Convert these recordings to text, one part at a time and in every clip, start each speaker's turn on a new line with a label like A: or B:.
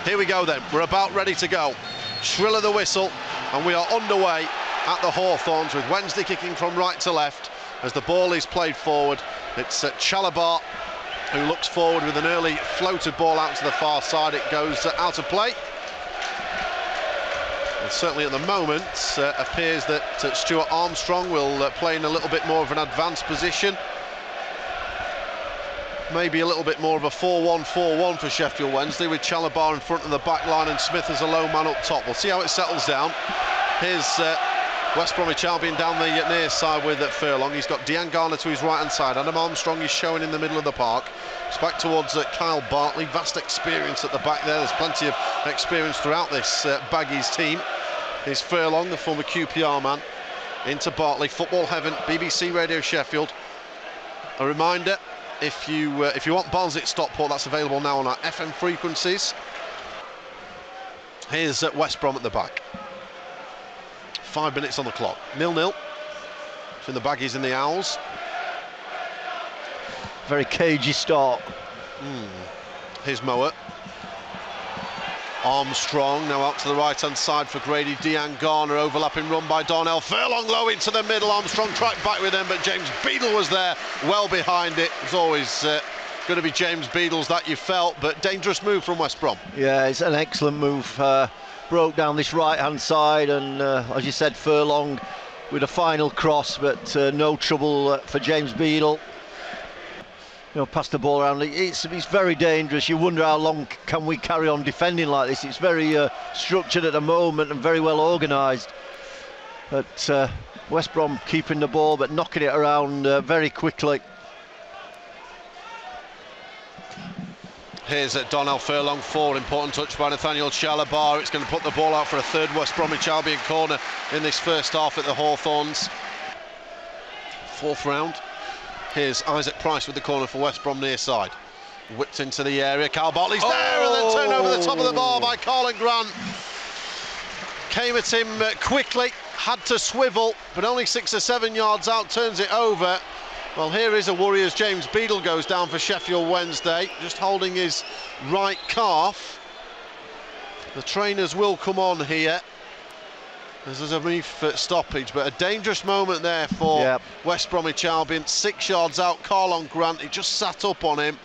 A: Here we go then, we're about ready to go. Shrill of the whistle, and we are underway at the Hawthorns with Wednesday kicking from right to left as the ball is played forward. It's Chalobah who looks forward with an early floated ball out to the far side. It goes out of play. And certainly at the moment appears that Stuart Armstrong will play in a little bit more of an advanced position. Maybe a little bit more of a 4-1-4-1 for Sheffield Wednesday, with Chalobah in front of the back line and Smith as a lone man up top. We'll see how it settles down. Here's West Bromwich Albion down the near side with Furlong. He's got Dean Garner to his right-hand side. Adam Armstrong is showing in the middle of the park. It's back towards Kyle Bartley. Vast experience at the back there. There's plenty of experience throughout this Baggies team. Here's Furlong, the former QPR man, into Bartley. Football Heaven, BBC Radio Sheffield. A reminder, if you want Barnsley at Stockport, that's available now on our FM frequencies. Here's West Brom at the back. 5 minutes on the clock. 0-0 between the Baggies and the Owls.
B: Very cagey start.
A: Here's Moa. Armstrong now out to the right-hand side for Grady. Dean Garner, overlapping run by Darnell Furlong, low into the middle. Armstrong tracked back with him, but James Beadle was there, well behind it. It was always going to be James Beadle's, that you felt, but dangerous move from West Brom.
B: Yeah, it's an excellent move. Broke down this right-hand side, and as you said, Furlong with a final cross, but no trouble for James Beadle. You know, pass the ball around. It's very dangerous. You wonder how long can we carry on defending like this. It's very structured at the moment and very well organised. But West Brom keeping the ball but knocking it around very quickly.
A: Here's Darnell Furlong forward. Important touch by Nathaniel Chalobah. It's going to put the ball out for a third West Bromwich Albion corner in this first half at the Hawthorns. Fourth round. Here's Isaac Price with the corner for West Brom near side. Whipped into the area. Kyle Bartley's there, and then turned over the top of the bar by Colin Grant. Came at him quickly, had to swivel, but only 6 or 7 yards out, turns it over. Well, here is a worry as James Beadle goes down for Sheffield Wednesday, just holding his right calf. The trainers will come on here. There's a brief stoppage, but a dangerous moment there for West Bromwich Albion. 6 yards out, Carlon Grant, he just sat up on him.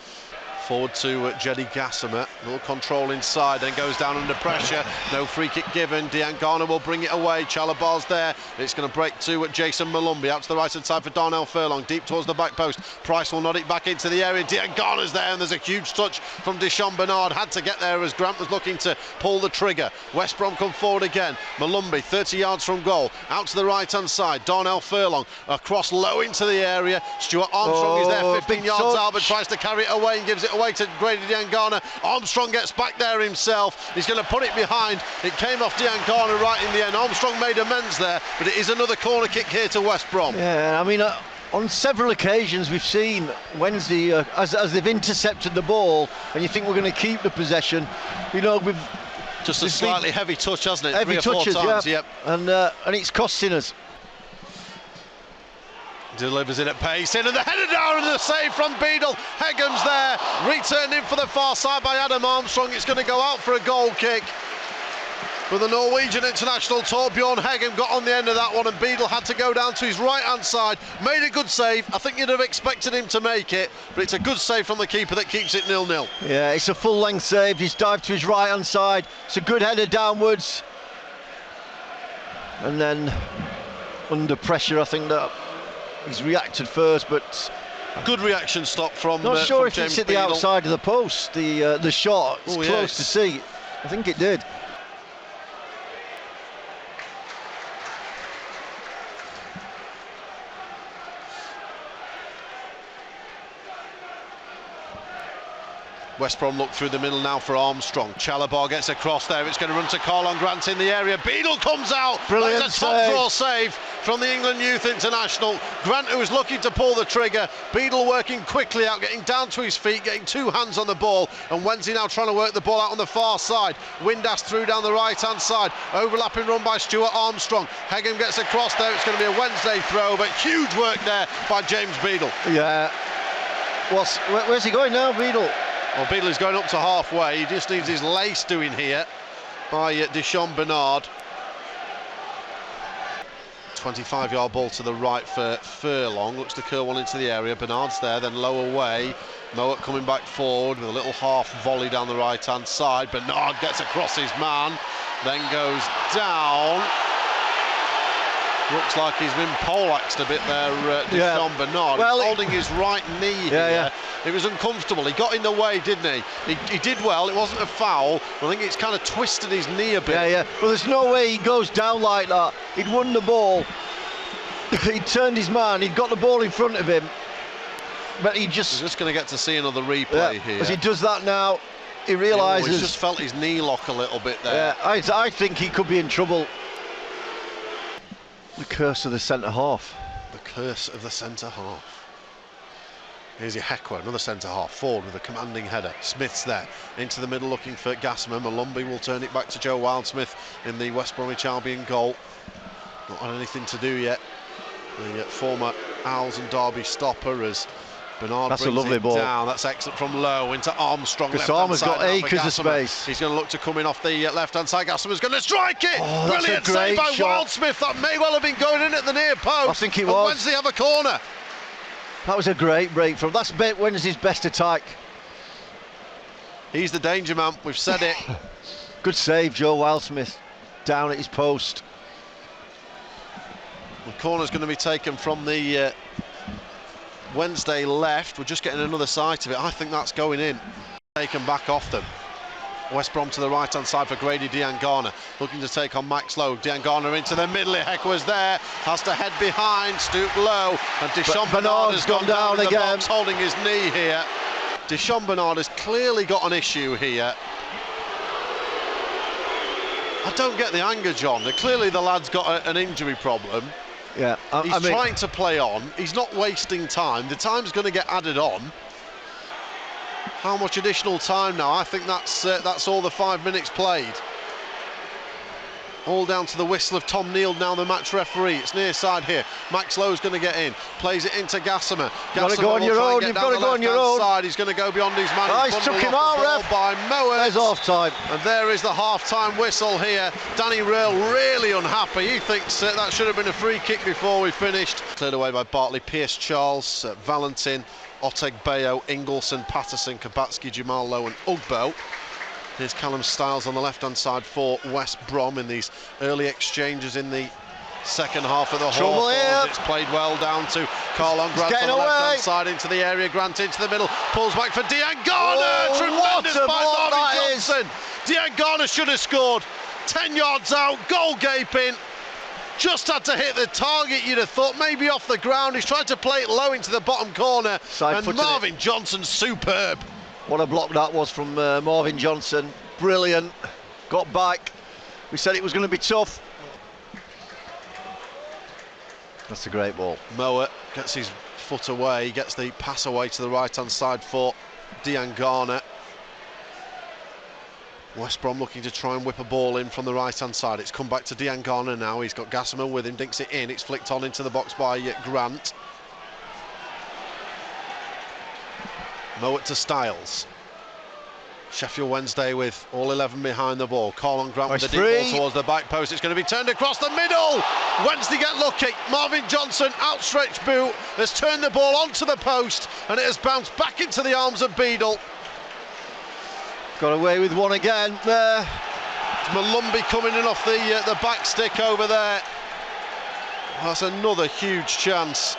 A: Forward to Jeddy Gassimer, a little control inside, then goes down under pressure. No free kick given. Dean Garner will bring it away. Chalobah's there. It's going to break to Jason Malumbi out to the right hand side for Darnell Furlong, deep towards the back post. Price will nod it back into the area. Dean Garner's there, and there's a huge touch from Deshaun Bernard. Had to get there as Grant was looking to pull the trigger. West Brom come forward again. Malumbi, 30 yards from goal, out to the right hand side. Darnell Furlong across low into the area. Stuart Armstrong is there, 15 yards out, but tries to carry it away and gives it away to Grady Dean Garner. Armstrong gets back there himself. He's going to put it behind. It came off Dean Garner right in the end. Armstrong made amends there, but it is another corner kick here to West Brom.
B: Yeah, I mean, on several occasions we've seen Wednesday as they've intercepted the ball, and you think we're going to keep the possession. You know, we've
A: just a slightly heavy touch, hasn't it?
B: Heavy
A: 3 or 4
B: touches,
A: times,
B: yeah. And it's costing us.
A: Delivers it at pace in, and the header down and the save from Beadle. Hegam's there, returned in for the far side by Adam Armstrong. It's going to go out for a goal kick. But the Norwegian international Torbjorn Hegem got on the end of that one, and Beadle had to go down to his right-hand side. Made a good save. I think you'd have expected him to make it, but it's a good save from the keeper that keeps it 0-0.
B: Yeah, it's a full-length save. He's dived to his right-hand side. It's a good header downwards. And then under pressure, I think that he's reacted first, but
A: good reaction stop from
B: not sure if
A: James
B: it's at
A: Beadle.
B: the outside of the post. The shot, it's close to see. I think it did.
A: West Brom look through the middle now for Armstrong. Chalobah gets across there. It's going to run to Carlon Grant in the area. Beadle comes out.
B: Brilliant.
A: That's a top draw save from the England Youth International. Grant, who was looking to pull the trigger. Beadle working quickly out, getting down to his feet, getting 2 hands on the ball. And Wednesday now trying to work the ball out on the far side. Windass through down the right-hand side. Overlapping run by Stuart Armstrong. Hegem gets across there. It's going to be a Wednesday throw, but huge work there by James Beadle.
B: Yeah. Where's he going now, Beadle?
A: Well, Beadle is going up to halfway. He just needs his lace doing here by Deschamps Bernard. 25-yard ball to the right for Furlong. Looks to curl one into the area. Bernard's there, then low away. Mowat coming back forward with a little half volley down the right-hand side. Bernard gets across his man, then goes down. Looks like he's been poleaxed a bit there, Deschamps Bernard.
B: Well,
A: he's holding his right knee here. It was uncomfortable. He got in the way, didn't he? He did well. It wasn't a foul. I think it's kind of twisted his knee a bit.
B: Well, there's no way he goes down like that. He'd won the ball. He turned his man. He'd got the ball in front of him. But he's just
A: going to get to see another replay here.
B: As he does that now, he realises...
A: he's just felt his knee lock a little bit there.
B: I think he could be in trouble. The curse of the centre-half.
A: The curse of the centre-half. Here's your Hekwa, another centre-half, forward with a commanding header. Smith's there, into the middle looking for Gassama. Malumbi will turn it back to Joe Wildsmith in the West Bromwich Albion goal. Not had anything to do yet. The former Owls and Derby stopper as Bernard
B: That's
A: brings
B: a lovely
A: it
B: ball.
A: down. That's excellent from Low into Armstrong.
B: Gassama's got acres of space.
A: He's going to look to come in off the left-hand side. Gassama's going to strike it.
B: Oh,
A: Brilliant save by Wildsmith. That may well have been going in at the near post.
B: I think it was.
A: Wednesday have a corner.
B: That was a great break from. That's Wednesday's best attack.
A: He's the danger man. We've said it.
B: Good save, Joe Wildsmith, down at his post.
A: The corner's going to be taken from the Wednesday left. We're just getting another sight of it. I think that's going in. Taken back off them. West Brom to the right-hand side for Grady Diangana, looking to take on Max Lowe. Diangana into the middle. Hekwa's there, has to head behind, stoop low, and Deschamps Bernard has gone down in the box, holding his knee here. Deschamps Bernard has clearly got an issue here. I don't get the anger, John. Clearly the lad's got an injury problem.
B: Yeah,
A: he's trying to play on. He's not wasting time. The time's going to get added on. How much additional time now? I think that's all the 5 minutes played. All down to the whistle of Tom Neal, now the match referee. It's near side here. Max Lowe's going to get in. Plays it into Gassama.
B: You've got to go on your own. You've got to go on your own.
A: Side. He's going to go beyond his man.
B: He's took him out, ref.
A: By Mowat.
B: There's half-time.
A: And there is the half-time whistle here. Danny Rail really unhappy. He thinks that should have been a free kick before we finished. Cleared away by Bartley, Pierce Charles, Valentin, Oteg Bayo, Ingleson, Patterson, Kabatsky, Jamal Lowe and Ugbo. Here's Callum Stiles on the left-hand side for West Brom in these early exchanges in the second half of the Hawthorns. It's played well down to Carlon Grant on the left-hand side into the area. Grant into the middle, pulls back for Diangana. Tremendous by Marvin Johnson. Diangana should have scored. 10 yards out, goal gaping. Just had to hit the target, you'd have thought, maybe off the ground. He's tried to play it low into the bottom corner, and Marvin Johnson's superb.
B: What a block that was from Marvin Johnson. Brilliant. Got back. We said it was going to be tough. That's a great ball.
A: Mowat gets his foot away, gets the pass away to the right-hand side for Diangana. West Brom looking to try and whip a ball in from the right-hand side. It's come back to Diangana now. He's got Gassama with him, dinks it in. It's flicked on into the box by Grant. Mowat to Stiles. Sheffield Wednesday with all 11 behind the ball. Carlon Grant with the deep ball towards the back post. It's going to be turned across the middle. Wednesday get lucky. Marvin Johnson, outstretched boot, has turned the ball onto the post, and it has bounced back into the arms of Beadle.
B: Got away with one again there.
A: Malumbi coming in off the back stick over there. That's another huge chance.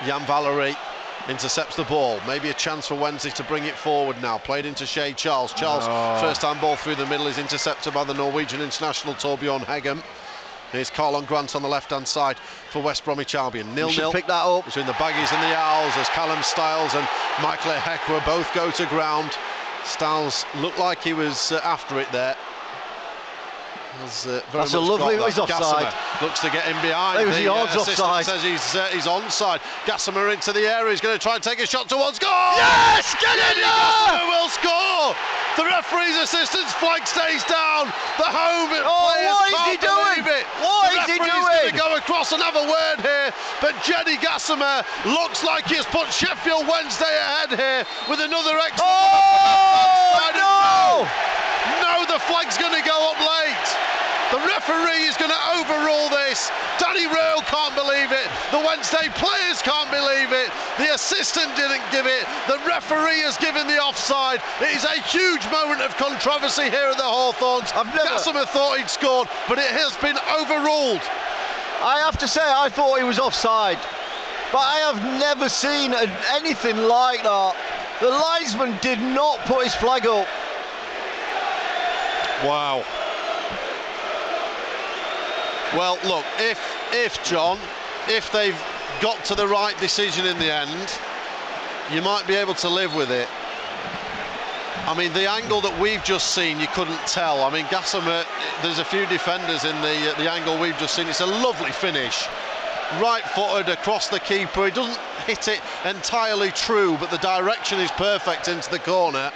A: Jan Valery intercepts the ball. Maybe a chance for Wednesday to bring it forward now. Played into Shay Charles. Charles, first time ball through the middle, is intercepted by the Norwegian international Torbjorn Hegem. Here's Carlon Grant on the left-hand side for West Bromwich Albion. 0-0
B: pick that up
A: between the Baggies and the Owls as Callum Stiles and Michael Hekwa both go to ground. Stiles looked like he was after it there.
B: That's a lovely. He's offside.
A: Looks to get in behind.
B: It was the odds offside.
A: Says he's onside. Gassama into the area. He's going to try and take a shot towards goal.
B: Yes, get in there!
A: Gassama will score. The referee's assistant's flag stays down. The home players
B: what is he
A: can't believe
B: doing?
A: it.
B: What is he
A: The referee's
B: doing?
A: going to go across and have a word here, but Jenny Gassimer looks like he has put Sheffield Wednesday ahead here with another excellent. No, the flag's going to go up late. The referee is going to overrule this. Danny Rowe can't believe it. The Wednesday players can't believe it. The assistant didn't give it. The referee has given the offside. It is a huge moment of controversy here at the Hawthorns. Gassimer thought he'd scored, but it has been overruled.
B: I have to say, I thought he was offside, but I have never seen anything like that. The linesman did not put his flag up.
A: Wow. Well, look, if they've got to the right decision in the end, you might be able to live with it. I mean, the angle that we've just seen, you couldn't tell. I mean, Gassimer, there's a few defenders in the angle we've just seen. It's a lovely finish. Right-footed across the keeper. He doesn't hit it entirely true, but the direction is perfect into the corner.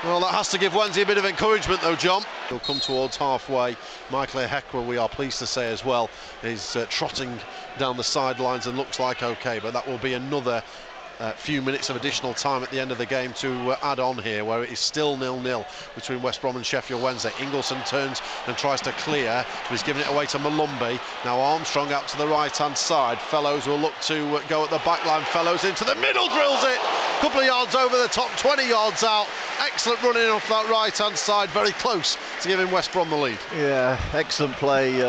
A: Well, that has to give Wednesday a bit of encouragement, though, John. He'll come towards halfway. Michael Ehekwa, we are pleased to say as well, is trotting down the sidelines and looks like okay, but that will be another few minutes of additional time at the end of the game to add on here, where it is still 0-0 between West Brom and Sheffield Wednesday. Ingleson turns and tries to clear, but he's giving it away to Malumbi. Now Armstrong out to the right-hand side. Fellows will look to go at the back line. Fellows into the middle, drills it. A couple of yards over the top, 20 yards out. Excellent running off that right-hand side, very close to giving West Brom the lead.
B: Yeah, excellent play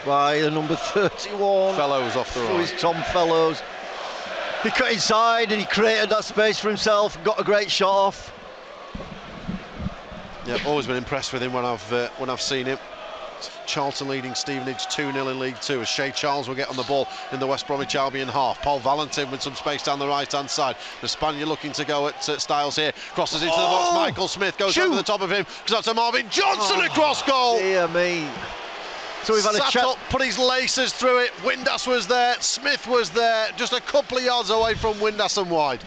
B: by the number 31.
A: Fellows off the right.
B: So is Tom Fellows. He cut inside and he created that space for himself, got a great shot off.
A: Yeah, always been impressed with him when I've seen him. Charlton leading Stevenage 2-0 in League Two as Shea Charles will get on the ball in the West Bromwich Albion half. Paul Valentin with some space down the right-hand side. The Spaniard looking to go at Styles here. Crosses into the box. Michael Smith goes over the top of him. Goes out to Marvin Johnson across goal.
B: Dear me. So we've had
A: Sat up, put his laces through it. Windass was there. Smith was there. Just a couple of yards away from Windass and wide.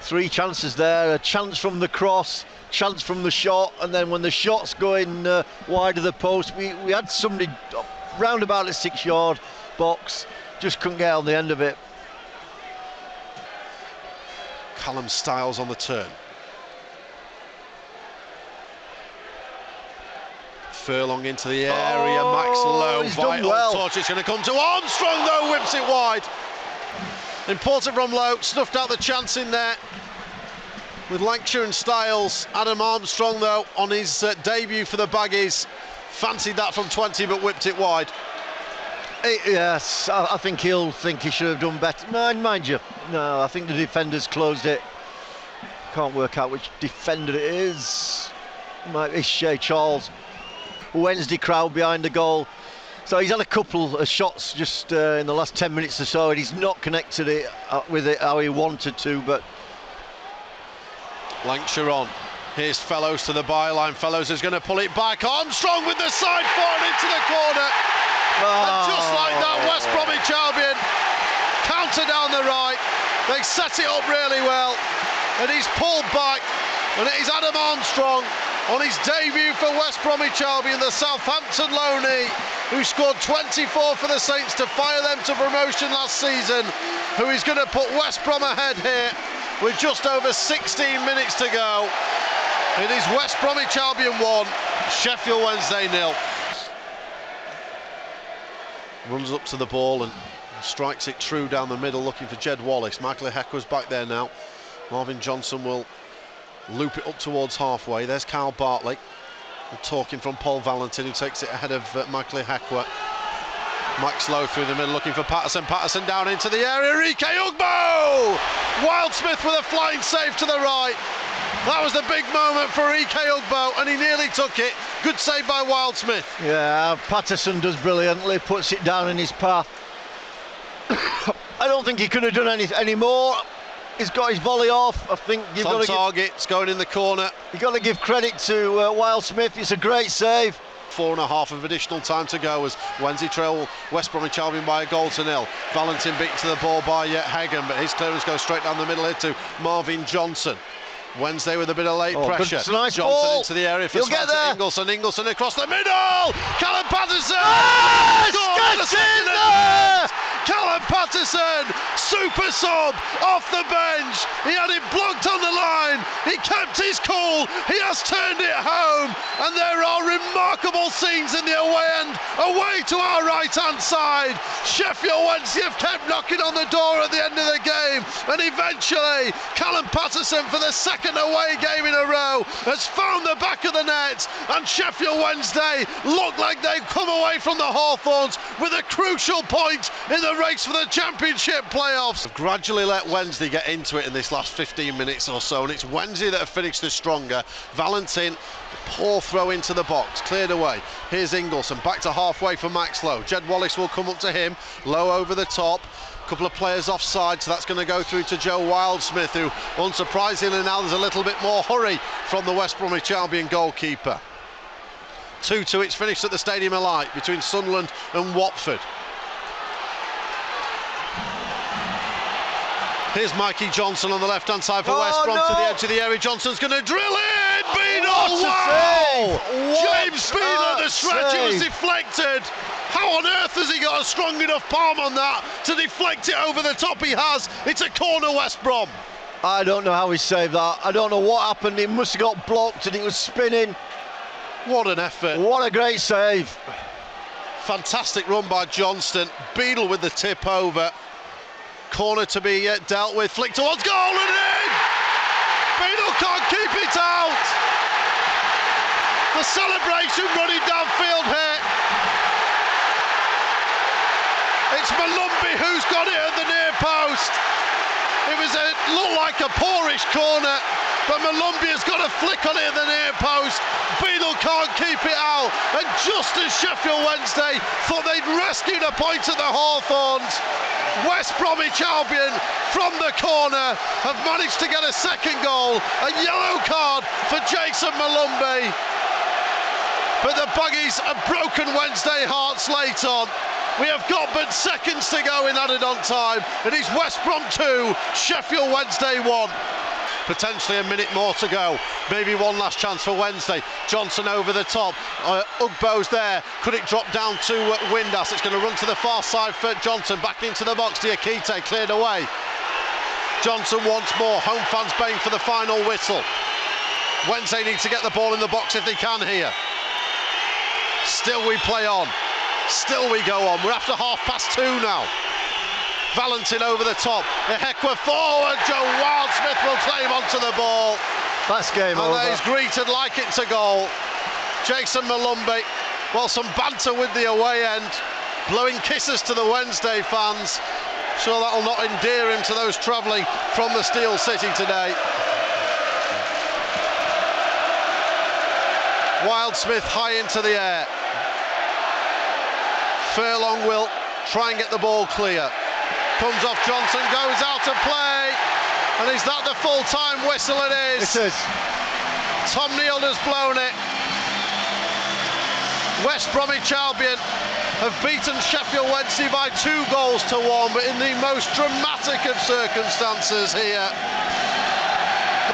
B: 3 chances there. A chance from the cross, chance from the shot, and then when the shot's going wide of the post, we had somebody round about the 6-yard box, just couldn't get on the end of it.
A: Callum Styles on the turn. Furlong into the area. Max Lowe, vital touch. It's going to come to Armstrong though, whips it wide. Important from Lowe, snuffed out the chance in there with Lancashire and Styles. Adam Armstrong though, on his debut for the Baggies, fancied that from 20 but whipped it wide.
B: Yes, I think he'll think he should have done better. Mind you, no, I think the defenders closed it. Can't work out which defender it is. Might be Shea Charles. Wednesday crowd behind the goal. So he's had a couple of shots just in the last 10 minutes or so, and he's not connected it with it how he wanted to, but
A: Lancashire on. Here's Fellows to the byline. Fellows is going to pull it back. Armstrong with the side forward into the corner. And just like that, West Bromwich Albion counter down the right. They set it up really well, and he's pulled back, and it is Adam Armstrong on his debut for West Bromwich Albion, the Southampton loanee, who scored 24 for the Saints to fire them to promotion last season, who is going to put West Brom ahead here with just over 16 minutes to go. It is West Bromwich Albion 1, Sheffield Wednesday 0. Runs up to the ball and strikes it true down the middle, looking for Jed Wallace. Michael Ehekwa's back there now. Marvin Johnson will loop it up towards halfway. There's Kyle Bartley. And talking from Paul Valentin, who takes it ahead of Michael Ehekwa. Max Lowe through the middle, looking for Patterson. Patterson down into the area. Rike Ugbo! Wildsmith with a flying save to the right. That was the big moment for Rike Ugbo, and he nearly took it. Good save by Wildsmith.
B: Yeah, Patterson does brilliantly, puts it down in his path. I don't think he could have done any more. He's got his volley off. I think you've got to
A: target. It's going in the corner.
B: You've got to give credit to Wildsmith. It's a great save.
A: 4.5 of additional time to go as Wednesday trail West Bromwich Albion by 1-0. Valentin beaten to the ball by Hagan, but his clearance goes straight down the middle here to Marvin Johnson. Wednesday with a bit of late pressure.
B: It's a nice
A: Johnson
B: ball
A: into the area for Ingleson across the middle. Callum Patterson!
B: Gets in there!
A: Callum Patterson, super sub off the bench. He had it blocked on the line. He kept his cool. He has turned it home. And there are remarkable scenes in the away end, away to our right-hand side. Sheffield Wednesday have kept knocking on the door at the end of the game. And eventually, Callum Patterson, for the second away game in a row, has found the back of the net. And Sheffield Wednesday look like they've come away from the Hawthorns with a crucial point in the race for the championship playoffs. Gradually let Wednesday get into it in this last 15 minutes or so, and it's Wednesday that have finished the stronger. Valentin, poor throw into the box, cleared away. Here's Ingleson, back to halfway for Max Lowe. Jed Wallace will come up to him, Lowe over the top. Couple of players offside, so that's going to go through to Joe Wildsmith, who unsurprisingly now there's a little bit more hurry from the West Bromwich Albion goalkeeper. 2-2, it's finished at the Stadium of Light between Sunderland and Watford. Here's Mikey Johnson on the left-hand side for West Brom to the edge of the area. Johnson's going to drill in. Beadle, wow! James Beadle, the stretch, it was deflected. How on earth has he got a strong enough palm on that to deflect it over the top? He has. It's a corner, West Brom.
B: I don't know how he saved that. I don't know what happened. It must have got blocked and it was spinning.
A: What an effort.
B: What a great save.
A: Fantastic run by Johnston. Beadle with the tip over. Corner to be dealt with. Flick towards goal and in! Beadle can't keep it out. The celebration running downfield here. It's Malumbi who's got it at the near post. It looked like a poorish corner, but Malumbi has got a flick on it at the near post. Beadle can't keep it out, and just as Sheffield Wednesday thought they'd rescued a point at the Hawthorns, West Bromwich Albion from the corner have managed to get a second goal. A yellow card for Jason Malumbi, but the Buggies have broken Wednesday hearts late on. We have got but seconds to go in added on time. It is West Brom 2, Sheffield Wednesday 1. Potentially a minute more to go. Maybe one last chance for Wednesday. Johnson over the top. Ugbo's there. Could it drop down to Windass? It's going to run to the far side for Johnson. Back into the box. Diakite cleared away. Johnson once more. Home fans baying for the final whistle. Wednesday need to get the ball in the box if they can here. Still we play on. Still we go on. We're after 2:30 now. Valentin over the top. Ehekwa forward. Joe Wildsmith will claim onto the ball.
B: That's game over.
A: And he's greeted like it's a goal. Jason Malumbi. Well, some banter with the away end. Blowing kisses to the Wednesday fans. Sure that'll not endear him to those travelling from the Steel City today. Wildsmith high into the air. Furlong will try and get the ball clear. Comes off Johnson, goes out to play. And is that the full-time whistle? It is.
B: It is.
A: Tom Neal has blown it. West Bromwich Albion have beaten Sheffield Wednesday by 2-1, but in the most dramatic of circumstances here.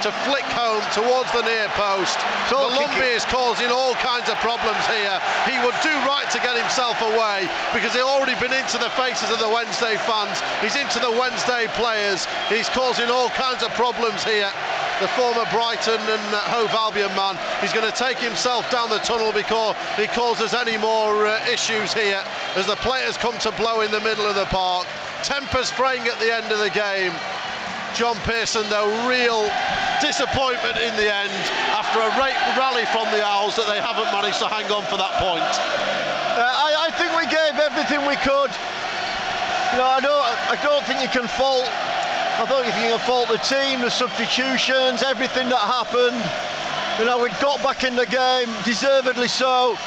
A: To flick home towards the near post. Malumbi is causing all kinds of problems here. He would do right to get himself away because he's already been into the faces of the Wednesday fans. He's into the Wednesday players. He's causing all kinds of problems here. The former Brighton and Hove Albion man. He's going to take himself down the tunnel because he causes any more issues here as the players come to blow in the middle of the park. Tempers fraying at the end of the game. John Pearson, though, real disappointment in the end after a rally from the Owls that they haven't managed to hang on for that point.
B: I think we gave everything we could. You know, I don't think you can fault. I don't think you can fault the team, the substitutions, everything that happened. You know, we got back in the game, deservedly so.